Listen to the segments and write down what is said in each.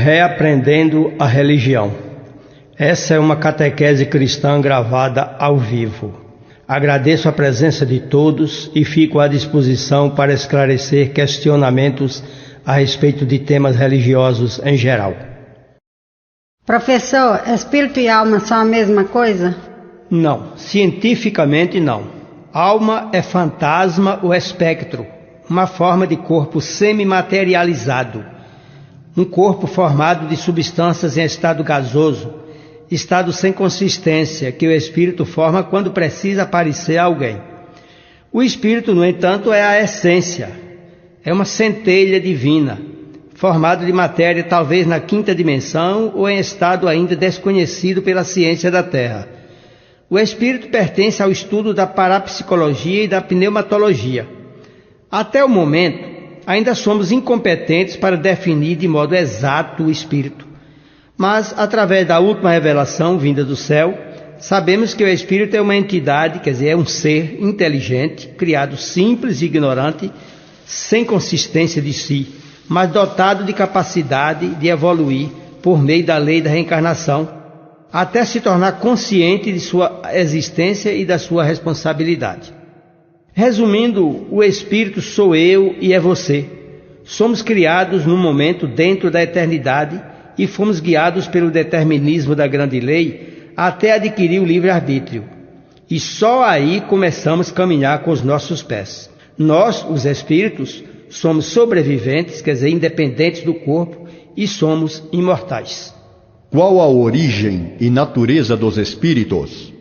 Reaprendendo a religião. Essa é uma catequese cristã gravada ao vivo. Agradeço a presença de todos e fico à disposição para esclarecer questionamentos a respeito de temas religiosos em geral. Professor, espírito e alma são a mesma coisa? Não, cientificamente não. Alma é fantasma ou espectro, uma forma de corpo semimaterializado. Um corpo formado de substâncias em estado gasoso, estado sem consistência, que o espírito forma quando precisa aparecer a alguém. O espírito, no entanto, é a essência, é uma centelha divina, formado de matéria talvez na quinta dimensão ou em estado ainda desconhecido pela ciência da Terra. O espírito pertence ao estudo da parapsicologia e da pneumatologia. Até o momento, ainda somos incompetentes para definir de modo exato o espírito. Mas, através da última revelação vinda do céu, sabemos que o espírito é uma entidade, quer dizer, é um ser inteligente, criado simples e ignorante, sem consistência de si, mas dotado de capacidade de evoluir por meio da lei da reencarnação, até se tornar consciente de sua existência e da sua responsabilidade. Resumindo, o espírito sou eu e é você. Somos criados num momento dentro da eternidade e fomos guiados pelo determinismo da grande lei até adquirir o livre-arbítrio. E só aí começamos a caminhar com os nossos pés. Nós, os espíritos, somos sobreviventes, quer dizer, independentes do corpo, e somos imortais. Qual a origem e natureza dos espíritos?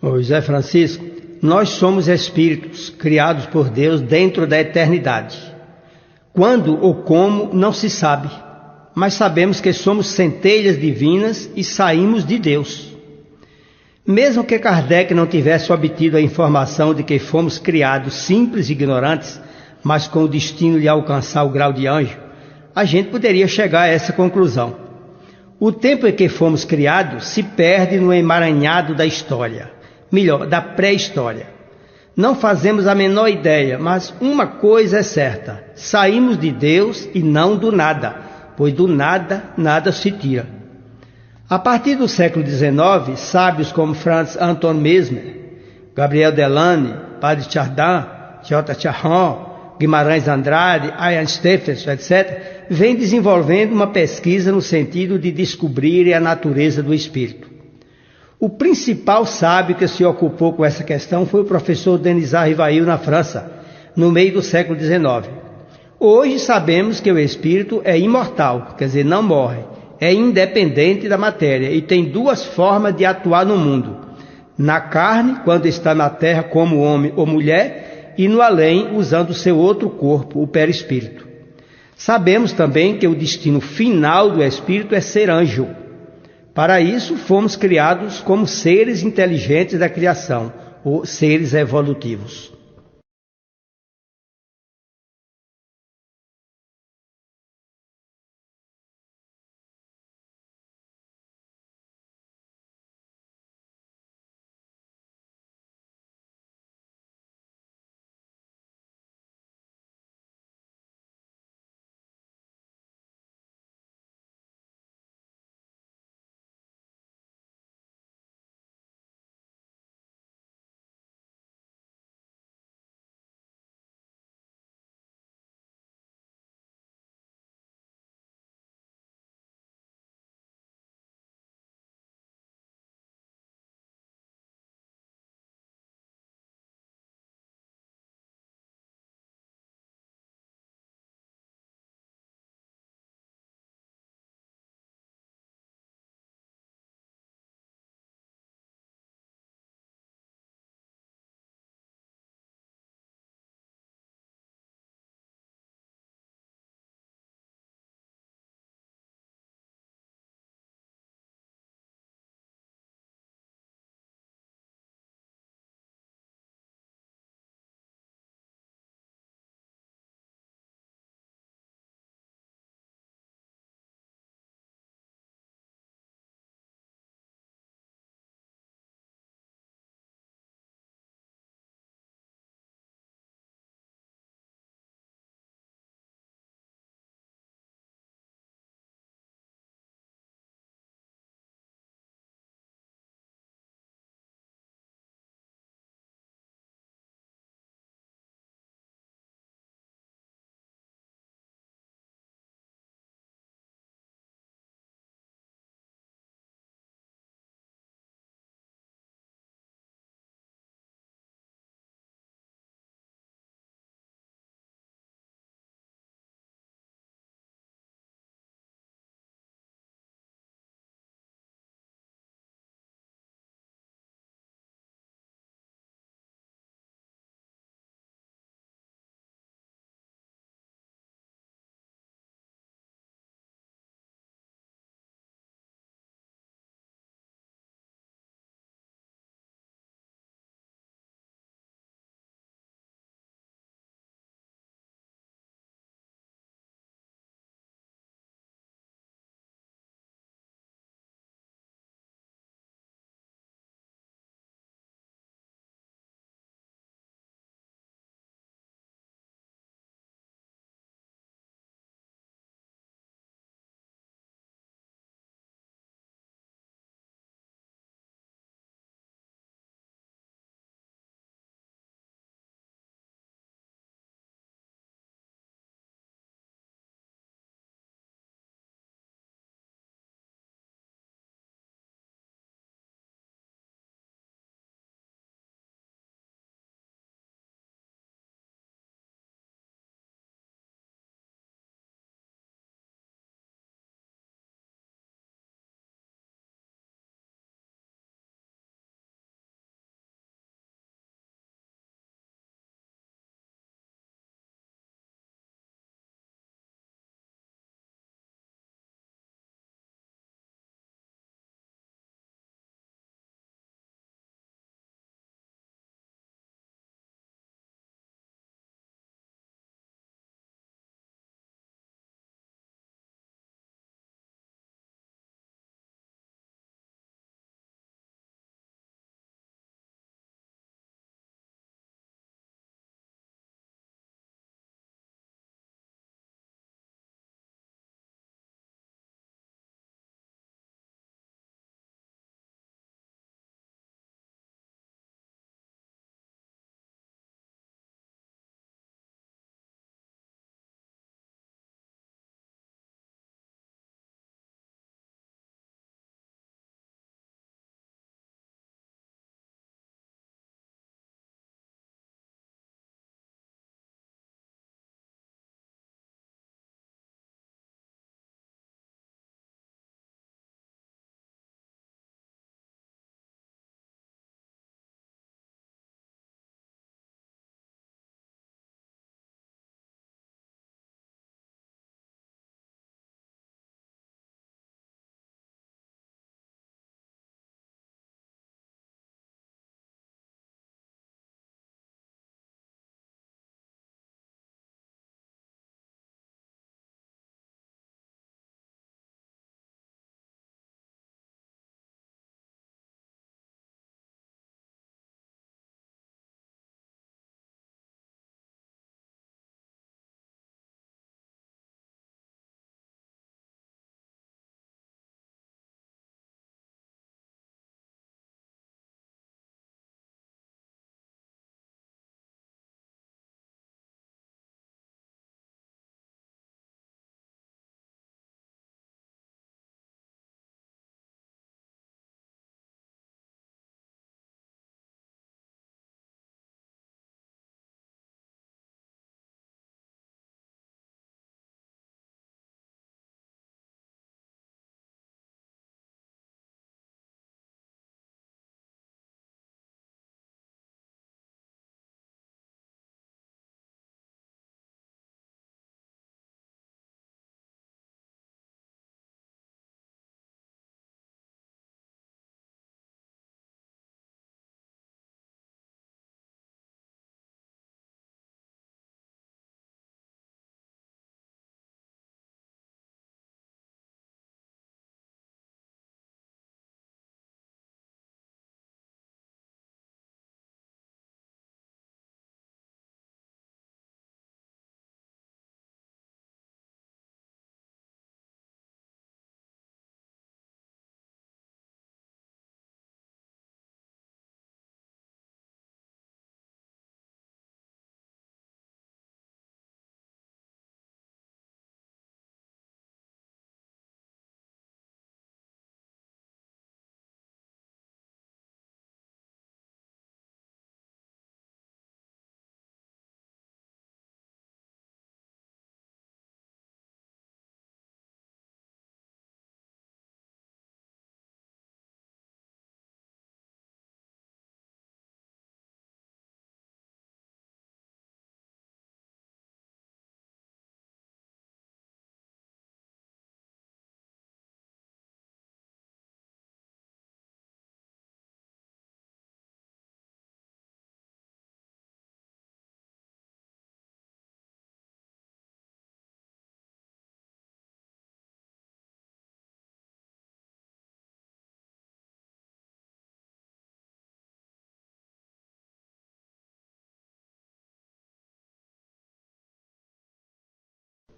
José Francisco, nós somos espíritos criados por Deus dentro da eternidade. Quando ou como, não se sabe, mas sabemos que somos centelhas divinas e saímos de Deus. Mesmo que Kardec não tivesse obtido a informação de que fomos criados simples e ignorantes, mas com o destino de alcançar o grau de anjo, a gente poderia chegar a essa conclusão. O tempo em que fomos criados se perde no emaranhado da história, melhor, da pré-história. Não fazemos a menor ideia, mas uma coisa é certa: saímos de Deus e não do nada, pois do nada, nada se tira. A partir do século XIX, sábios como Franz Anton Mesmer, Gabriel Delane, Padre Chardin, J. Charron, Guimarães Andrade, Ian Stephenson, etc., vêm desenvolvendo uma pesquisa no sentido de descobrir a natureza do espírito. O principal sábio que se ocupou com essa questão foi o professor Denisard Rivail, na França, no meio do século XIX. Hoje sabemos que o espírito é imortal, quer dizer, não morre, é independente da matéria e tem duas formas de atuar no mundo: na carne, quando está na terra como homem ou mulher, e no além, usando seu outro corpo, o perispírito. Sabemos também que o destino final do espírito é ser anjo. Para isso, fomos criados como seres inteligentes da criação, ou seres evolutivos.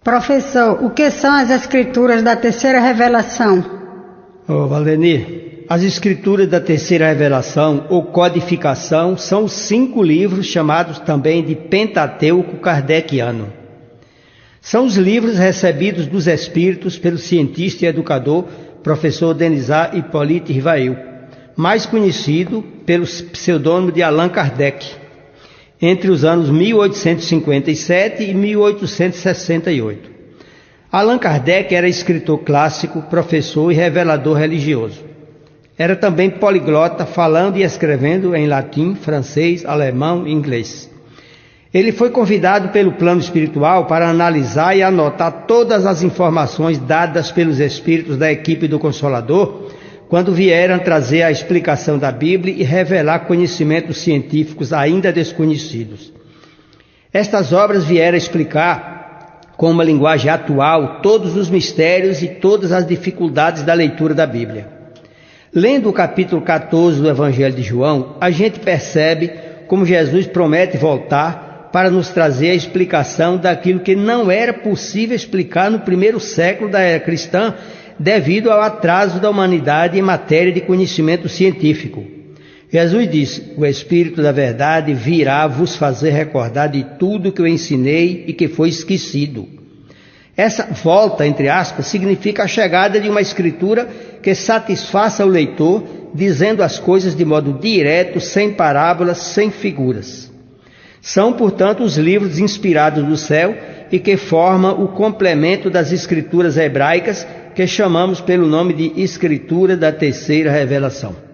Professor, o que são as escrituras da terceira revelação? Valdemir, as escrituras da terceira revelação ou codificação são os 5 livros chamados também de Pentateuco kardeciano. São os livros recebidos dos Espíritos pelo cientista e educador professor Denisar Hippolyte Rivail, mais conhecido pelo pseudônimo de Allan Kardec, entre os anos 1857 e 1868. Allan Kardec era escritor clássico, professor e revelador religioso. Era também poliglota, falando e escrevendo em latim, francês, alemão e inglês. Ele foi convidado pelo plano espiritual para analisar e anotar todas as informações dadas pelos espíritos da equipe do Consolador, quando vieram trazer a explicação da Bíblia e revelar conhecimentos científicos ainda desconhecidos. Estas obras vieram explicar, com uma linguagem atual, todos os mistérios e todas as dificuldades da leitura da Bíblia. Lendo o capítulo 14 do Evangelho de João, a gente percebe como Jesus promete voltar para nos trazer a explicação daquilo que não era possível explicar no primeiro século da era cristã, devido ao atraso da humanidade em matéria de conhecimento científico. Jesus disse: o Espírito da Verdade virá vos fazer recordar de tudo que eu ensinei e que foi esquecido. Essa volta, entre aspas, significa a chegada de uma escritura que satisfaça o leitor, dizendo as coisas de modo direto, sem parábolas, sem figuras. São, portanto, os livros inspirados do céu e que formam o complemento das escrituras hebraicas que chamamos pelo nome de Escritura da Terceira Revelação.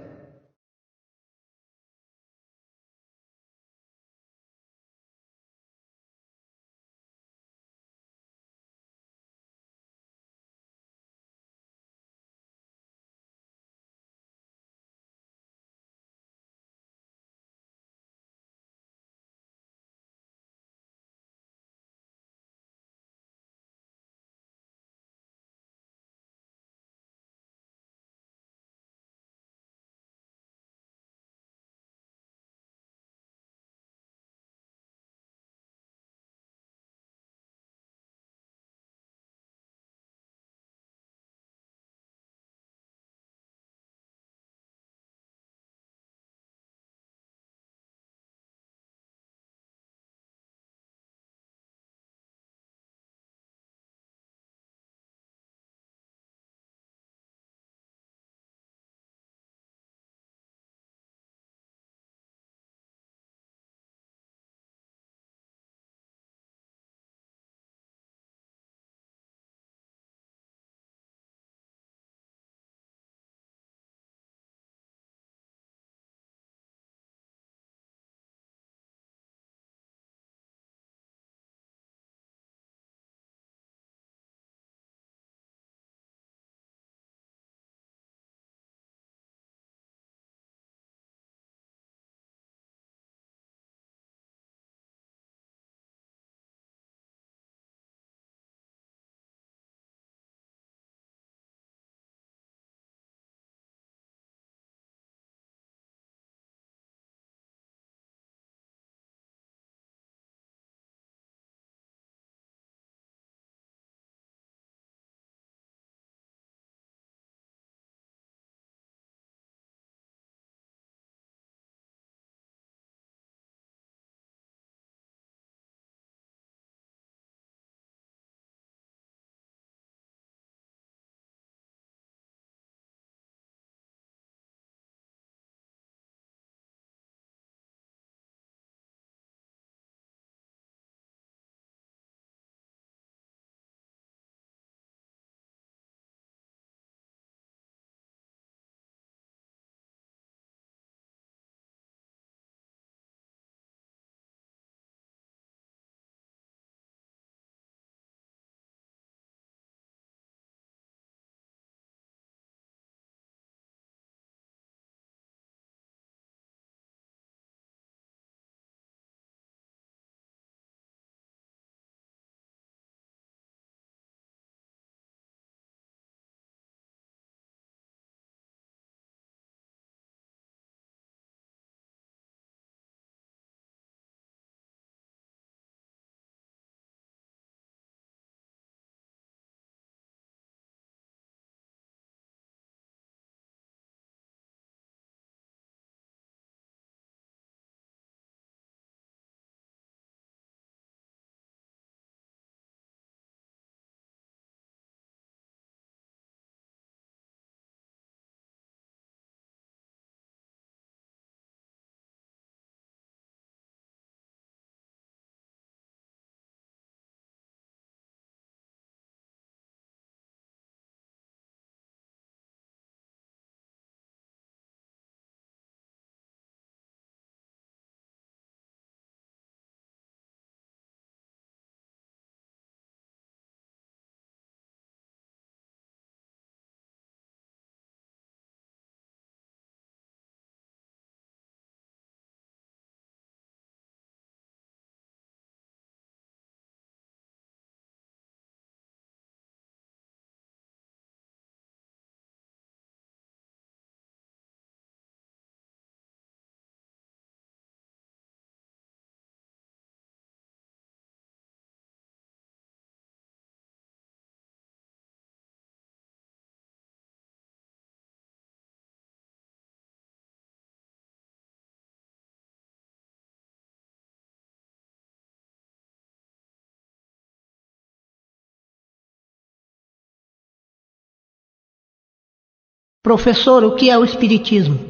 Professor, o que é o Espiritismo?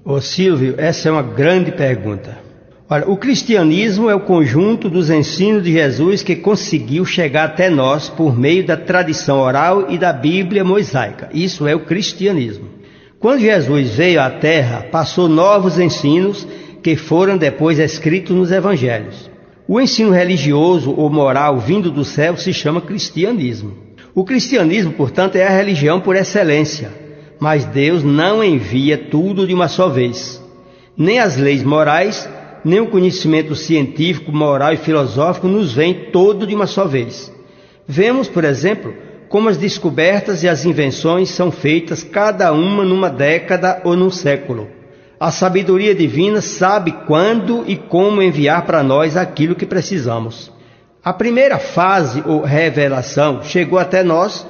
Ô Silvio, essa é uma grande pergunta. Olha, o cristianismo é o conjunto dos ensinos de Jesus que conseguiu chegar até nós por meio da tradição oral e da Bíblia mosaica. Isso é o cristianismo. Quando Jesus veio à Terra, passou novos ensinos que foram depois escritos nos evangelhos. O ensino religioso ou moral vindo do céu se chama cristianismo. O cristianismo, portanto, é a religião por excelência, mas Deus não envia tudo de uma só vez. Nem as leis morais, nem o conhecimento científico, moral e filosófico nos vem todo de uma só vez. Vemos, por exemplo, como as descobertas e as invenções são feitas cada uma numa década ou num século. A sabedoria divina sabe quando e como enviar para nós aquilo que precisamos. A primeira fase ou revelação chegou até nós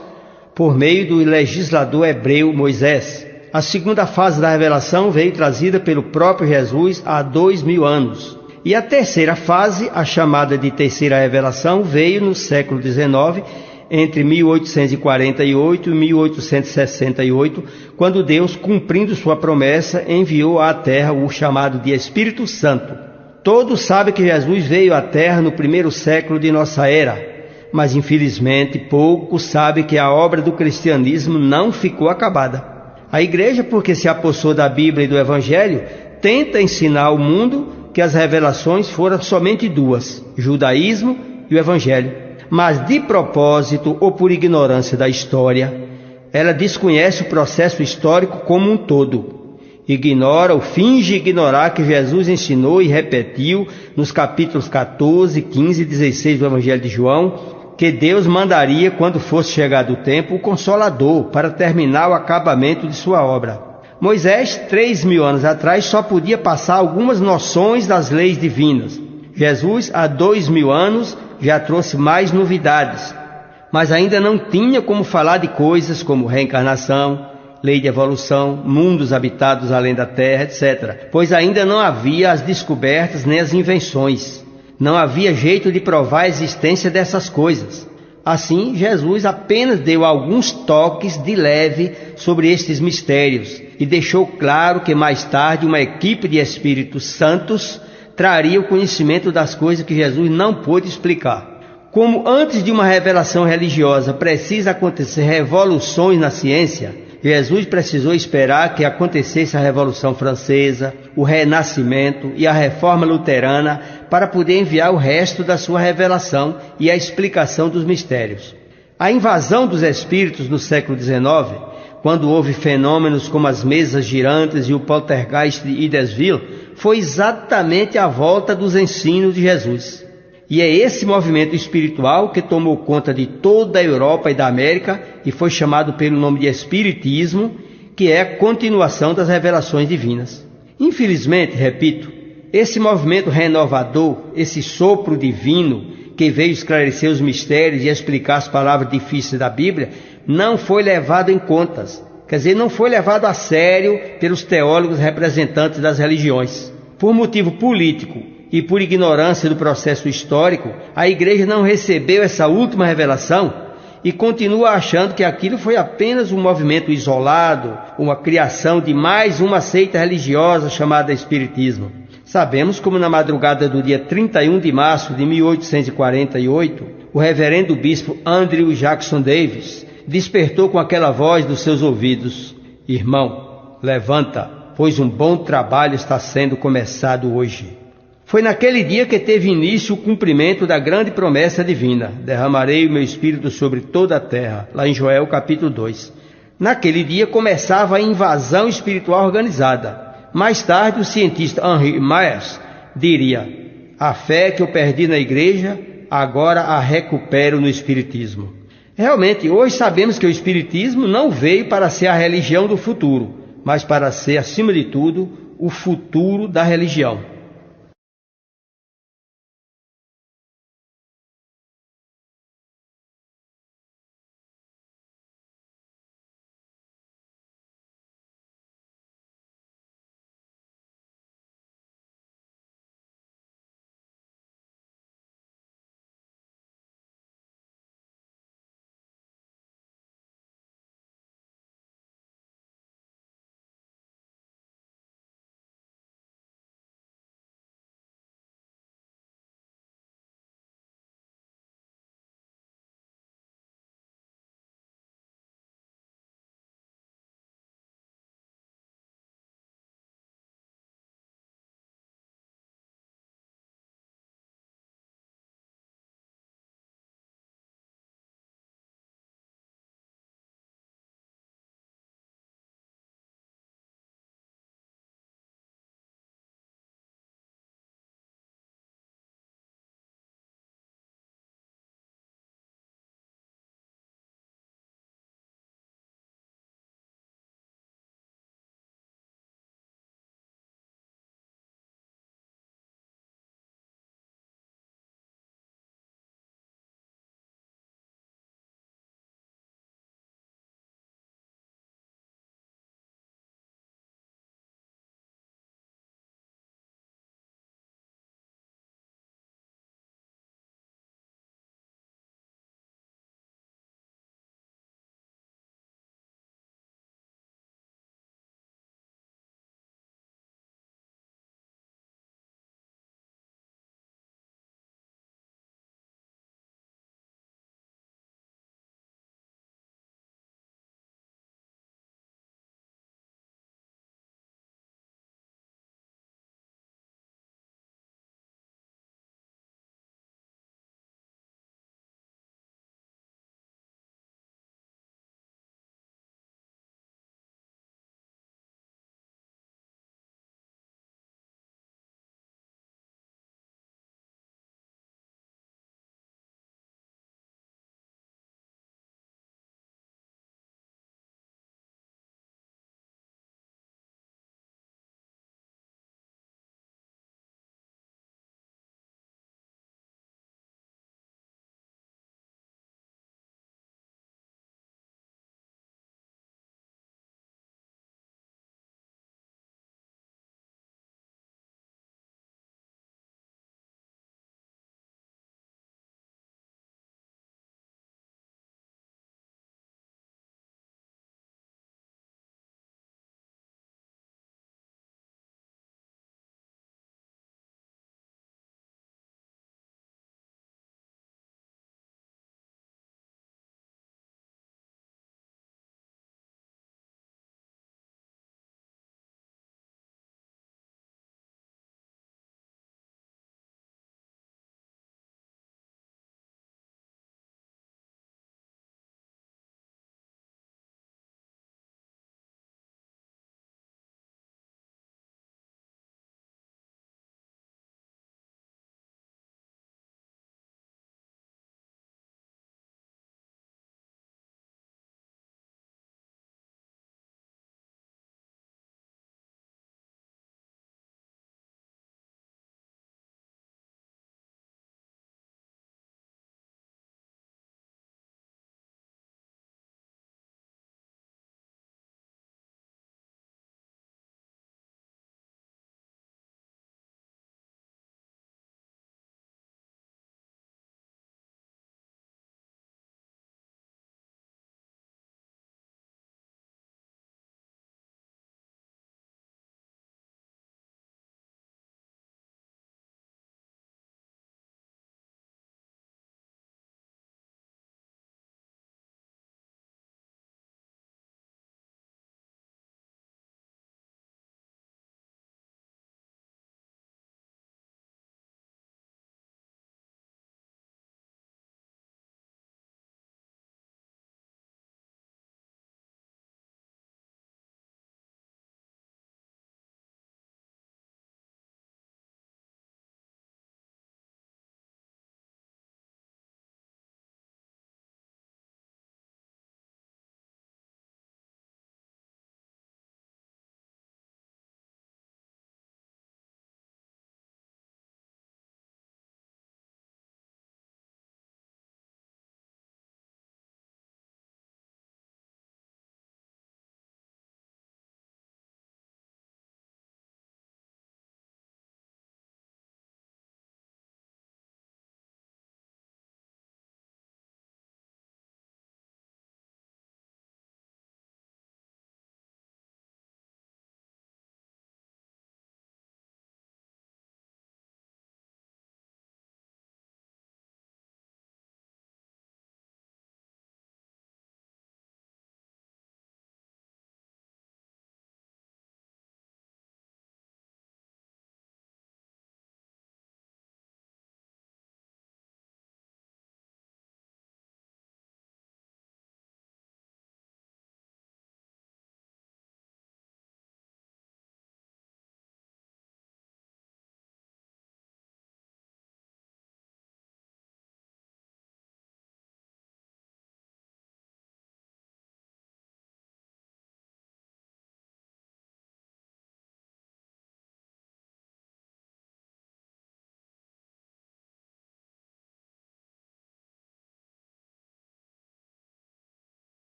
por meio do legislador hebreu Moisés. A segunda fase da revelação veio trazida pelo próprio Jesus há 2000 anos. E a terceira fase, a chamada de terceira revelação, veio no século XIX, entre 1848 e 1868, quando Deus, cumprindo sua promessa, enviou à terra o chamado de Espírito Santo. Todos sabem que Jesus veio à terra no primeiro século de nossa era, mas infelizmente poucos sabem que a obra do cristianismo não ficou acabada. A igreja, porque se apossou da Bíblia e do Evangelho, tenta ensinar ao mundo que as revelações foram somente duas, judaísmo e o Evangelho. Mas de propósito ou por ignorância da história, ela desconhece o processo histórico como um todo. Ignora ou finge ignorar que Jesus ensinou e repetiu nos capítulos 14, 15 e 16 do Evangelho de João, que Deus mandaria, quando fosse chegado o tempo, o Consolador para terminar o acabamento de sua obra. Moisés, 3000 anos atrás, só podia passar algumas noções das leis divinas. Jesus, há 2000 anos, já trouxe mais novidades, mas ainda não tinha como falar de coisas como reencarnação, lei de evolução, mundos habitados além da Terra, etc. Pois ainda não havia as descobertas nem as invenções. Não havia jeito de provar a existência dessas coisas. Assim, Jesus apenas deu alguns toques de leve sobre estes mistérios e deixou claro que mais tarde uma equipe de Espíritos Santos traria o conhecimento das coisas que Jesus não pôde explicar. Como antes de uma revelação religiosa precisa acontecer revoluções na ciência, Jesus precisou esperar que acontecesse a Revolução Francesa, o Renascimento e a Reforma Luterana para poder enviar o resto da sua revelação e a explicação dos mistérios. A invasão dos espíritos no século XIX, quando houve fenômenos como as mesas girantes e o poltergeist de Huddersville, foi exatamente a volta dos ensinos de Jesus. E é esse movimento espiritual que tomou conta de toda a Europa e da América e foi chamado pelo nome de Espiritismo, que é a continuação das revelações divinas. Infelizmente, repito, esse movimento renovador, esse sopro divino que veio esclarecer os mistérios e explicar as palavras difíceis da Bíblia, não foi levado em contas. Quer dizer, não foi levado a sério pelos teólogos representantes das religiões. Por motivo político e por ignorância do processo histórico, a igreja não recebeu essa última revelação e continua achando que aquilo foi apenas um movimento isolado, uma criação de mais uma seita religiosa chamada Espiritismo. Sabemos como na madrugada do dia 31 de março de 1848, o reverendo bispo Andrew Jackson Davis despertou com aquela voz dos seus ouvidos: irmão, levanta, pois um bom trabalho está sendo começado hoje. Foi naquele dia que teve início o cumprimento da grande promessa divina: derramarei o meu espírito sobre toda a terra, lá em Joel capítulo 2. Naquele dia começava a invasão espiritual organizada. Mais tarde o cientista Henry Myers diria: a fé que eu perdi na igreja, agora a recupero no espiritismo. Realmente, hoje sabemos que o Espiritismo não veio para ser a religião do futuro, mas para ser, acima de tudo, o futuro da religião.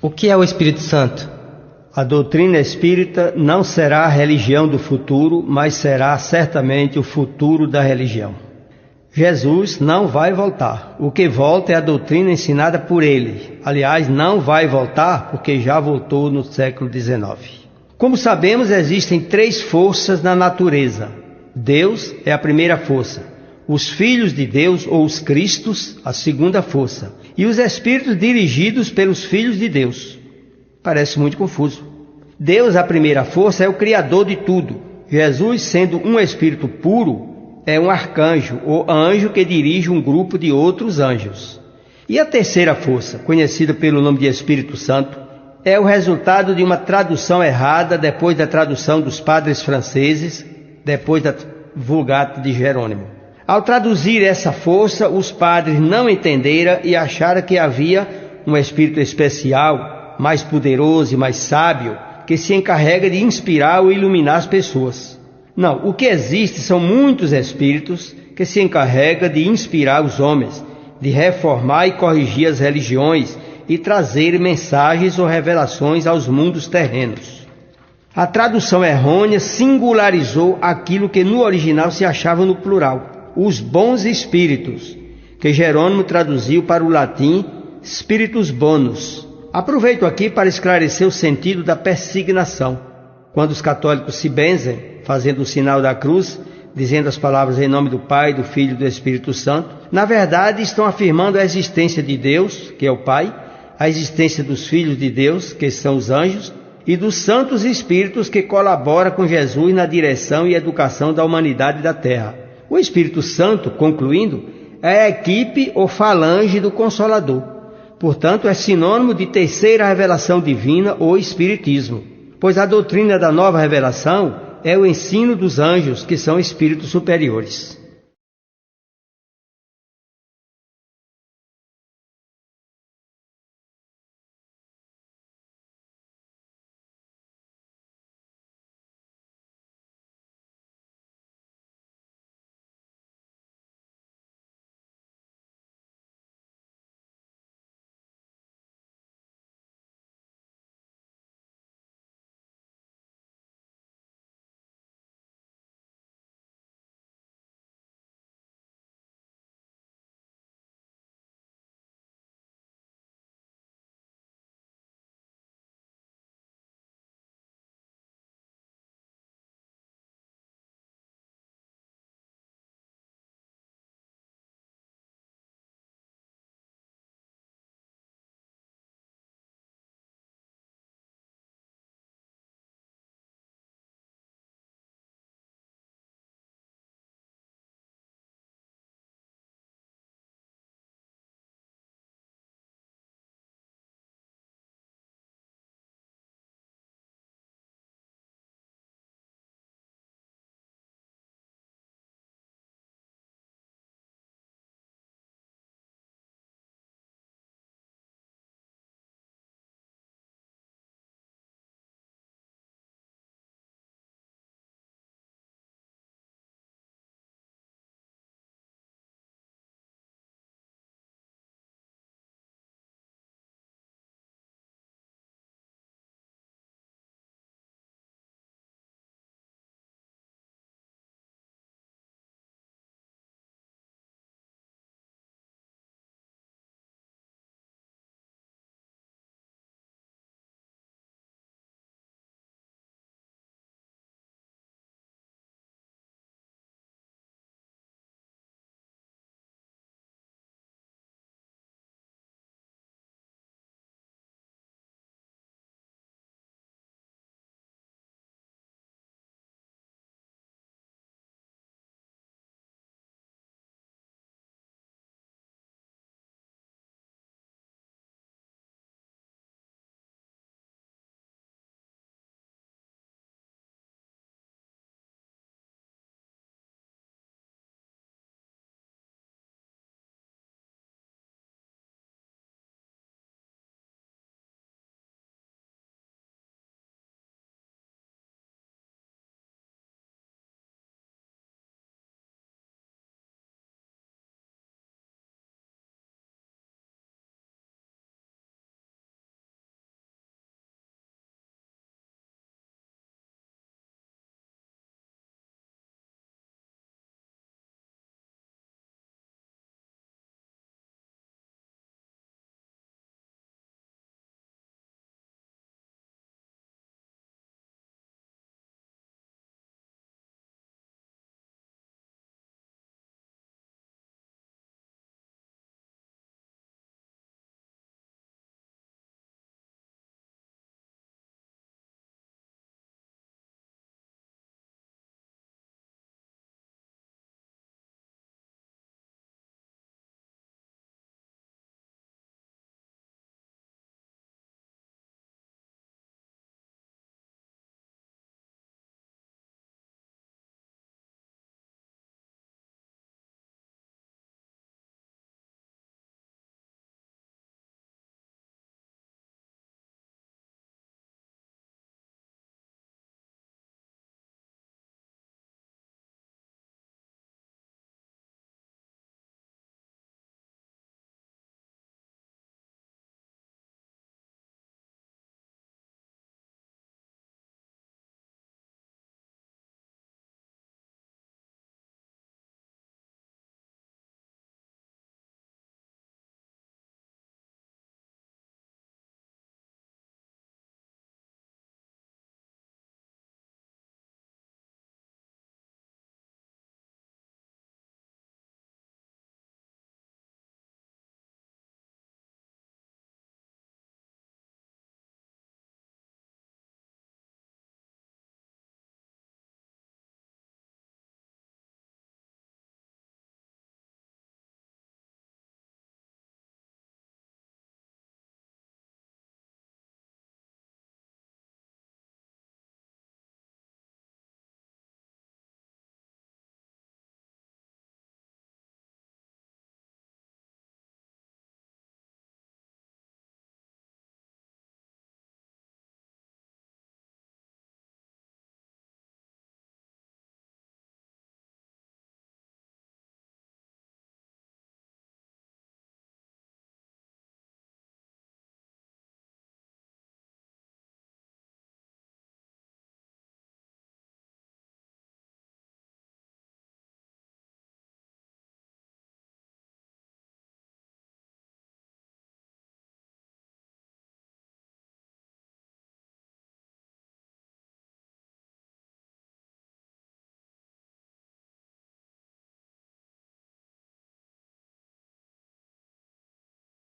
O que é o Espírito Santo? A doutrina espírita não será a religião do futuro, mas será certamente o futuro da religião. Jesus não vai voltar. O que volta é a doutrina ensinada por ele. Aliás, não vai voltar porque já voltou no século XIX. Como sabemos, existem 3 forças na natureza. Deus é a primeira força. Os filhos de Deus, ou os Cristos, a segunda força. E os espíritos dirigidos pelos filhos de Deus. Parece muito confuso. Deus, a primeira força, é o Criador de tudo. Jesus, sendo um espírito puro, é um arcanjo, ou anjo que dirige um grupo de outros anjos. E a terceira força, conhecida pelo nome de Espírito Santo, é o resultado de uma tradução errada depois da tradução dos padres franceses, depois da Vulgata de Jerônimo. Ao traduzir essa força, os padres não entenderam e acharam que havia um espírito especial, mais poderoso e mais sábio, que se encarrega de inspirar ou iluminar as pessoas. Não, o que existe são muitos espíritos que se encarregam de inspirar os homens, de reformar e corrigir as religiões e trazer mensagens ou revelações aos mundos terrenos. A tradução errônea singularizou aquilo que no original se achava no plural, os bons espíritos, que Jerônimo traduziu para o latim spiritus bonus. Aproveito aqui para esclarecer o sentido da persignação. Quando os católicos se benzem, fazendo o sinal da cruz, dizendo as palavras em nome do Pai, do Filho e do Espírito Santo, na verdade estão afirmando a existência de Deus, que é o Pai, a existência dos filhos de Deus, que são os anjos, e dos santos espíritos que colaboram com Jesus na direção e educação da humanidade da terra. O Espírito Santo, concluindo, é a equipe ou falange do Consolador. Portanto, é sinônimo de terceira revelação divina ou espiritismo, pois a doutrina da nova revelação é o ensino dos anjos, que são espíritos superiores.